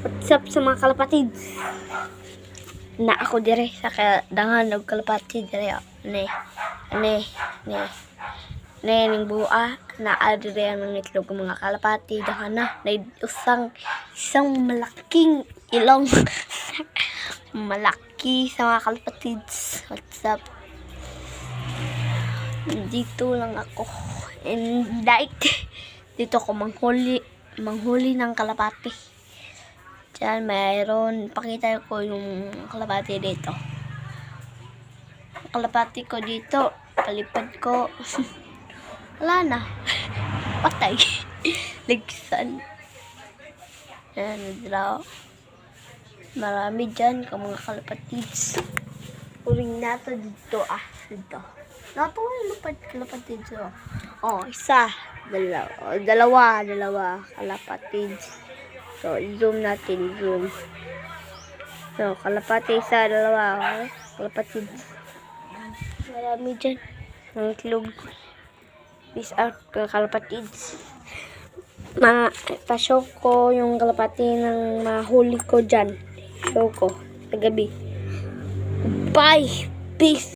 What's up sa mga kalapatid? Na ako dire sa kadangan og kalapatid dire. Ne ning bua na dire ang itlog ng mga kalapatid na isang malaking ilong. Malaki sa mga kalapatid. What's up? Dito lang ako. And dito ako manghuli ng kalapati. Diyan, mayroon. Pakita ko yung kalapati dito. Kalapati ko dito. Palipad ko. Wala na. Patay. Ligsan. Yan, draw. Marami dyan ka mga kalapatids. Uling nato dito. Dito. Nato yung kalapatids. Isa. Dalawa kalapatids. So, zoom natin, zoom. So, kalapati isa, dalawa, kalapatid. Marami dyan. Ang itlog. Peace out, kalapatids. Pa-show ko yung kalapati ng mahuli ko dyan. Show ko, sa gabi. Bye! Peace!